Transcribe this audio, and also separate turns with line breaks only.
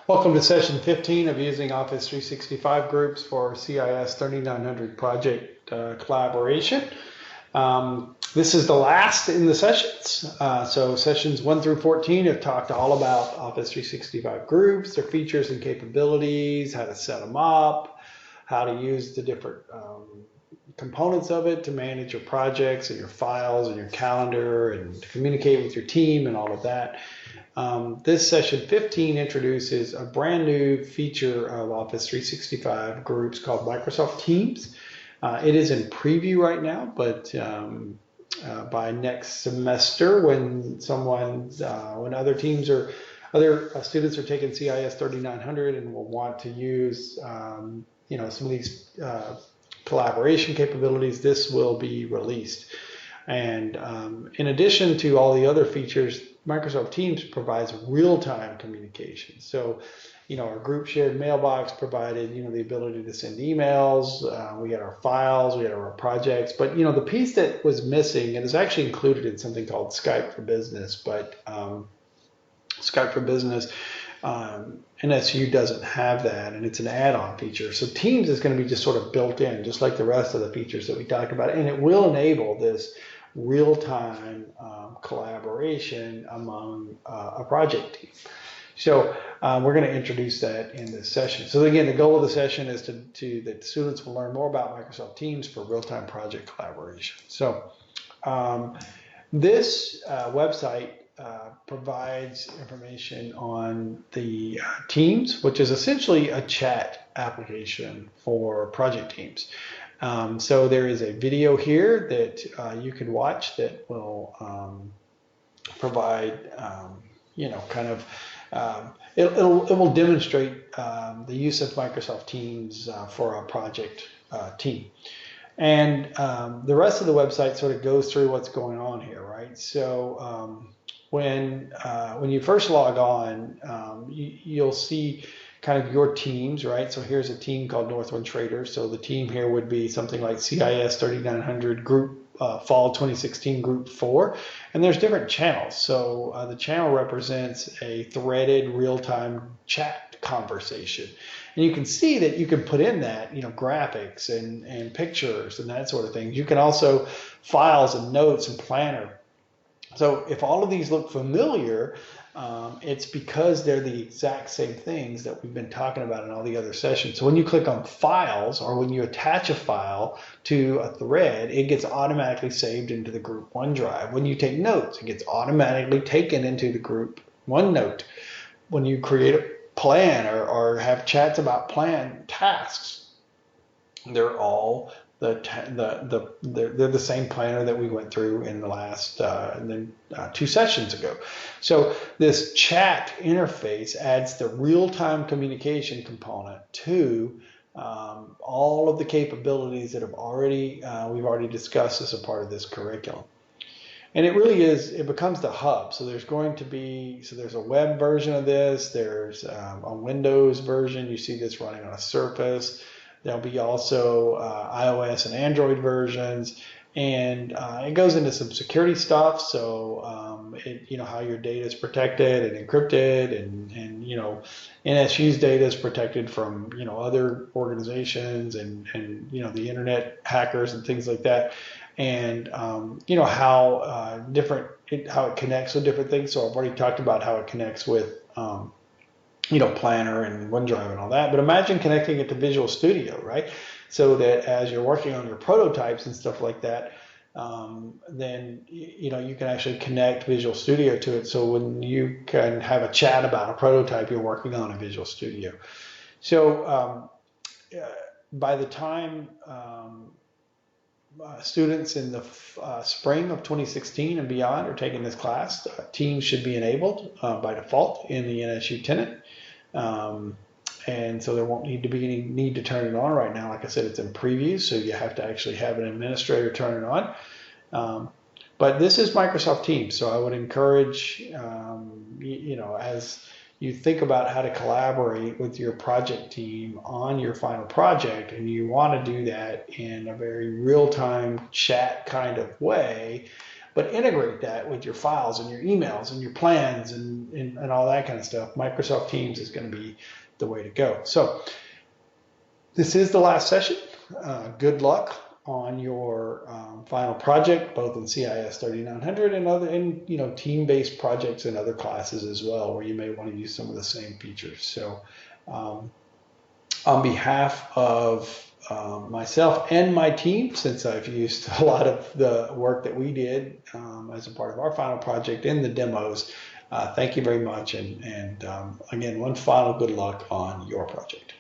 Welcome to session 15 of using Office 365 groups for CIS 3900 project collaboration. This is the last in the sessions. So sessions 1 through 14 have talked all about Office 365 groups, their features and capabilities, how to set them up, how to use the different components of it to manage your projects and your files and your calendar and to communicate with your team and all of that. This session 15 introduces a brand new feature of Office 365 groups called Microsoft Teams. It is in preview right now, but by next semester, when other teams or other students are taking CIS 3900 and will want to use some of these collaboration capabilities, this will be released. And in addition to all the other features, Microsoft Teams provides real-time communication. So, our group shared mailbox provided, the ability to send emails. We had our files, we had our projects. But, the piece that was missing, and is actually included in something called Skype for Business, but Skype for Business, NSU doesn't have that, and it's an add-on feature. So Teams is going to be just sort of built in, just like the rest of the features that we talked about, and it will enable this real-time collaboration among a project team. So we're going to introduce that in this session. So again, the goal of the session is that students will learn more about Microsoft Teams for real-time project collaboration. So this website provides information on the Teams, which is essentially a chat application for project teams. So there is a video here that you can watch that will provide, it will demonstrate the use of Microsoft Teams for a project team. And the rest of the website sort of goes through what's going on here, right? So when you first log on, you'll see kind of your teams, right? So here's a team called Northwind Traders. So the team here would be something like CIS 3900 Group Fall 2016 Group 4. And there's different channels. So the channel represents a threaded real-time chat conversation. And you can see that you can put in that, graphics and pictures and that sort of thing. You can also files and notes and planner. So if all of these look familiar, it's because they're the exact same things that we've been talking about in all the other sessions. So when you click on files, or when you attach a file to a thread, it gets automatically saved into the group OneDrive. When you take notes, it gets automatically taken into the group OneNote. When you create a plan or have chats about plan tasks, they're all they're the same planner that we went through in the last 2 sessions ago. So this chat interface adds the real-time communication component to all of the capabilities that we've already discussed as a part of this curriculum. And it really is, it becomes the hub. So there's a web version of this, there's a Windows version, you see this running on a Surface. There'll be also iOS and Android versions, and it goes into some security stuff. So how your data is protected and encrypted, and NSU's data is protected from other organizations and the internet hackers and things like that, and how it connects with different things. So I've already talked about how it connects with Planner and OneDrive and all that, but imagine connecting it to Visual Studio, right? So that as you're working on your prototypes and stuff like that, then you can actually connect Visual Studio to it. So when you can have a chat about a prototype you're working on in Visual Studio. So by the time students in the spring of 2016 and beyond are taking this class, Teams should be enabled by default in the NSU tenant. And so there won't need to be any need to turn it on right now. Like I said, it's in preview, so you have to actually have an administrator turn it on. But this is Microsoft Teams, so I would encourage, as you think about how to collaborate with your project team on your final project, and you want to do that in a very real-time chat kind of way, but integrate that with your files and your emails and your plans and all that kind of stuff. Microsoft Teams is going to be the way to go. So this is the last session. Good luck on your final project, both in CIS 3900 and other, and team-based projects and other classes as well, where you may want to use some of the same features. So, on behalf of myself and my team, since I've used a lot of the work that we did as a part of our final project in the demos, thank you very much, and again, one final good luck on your project.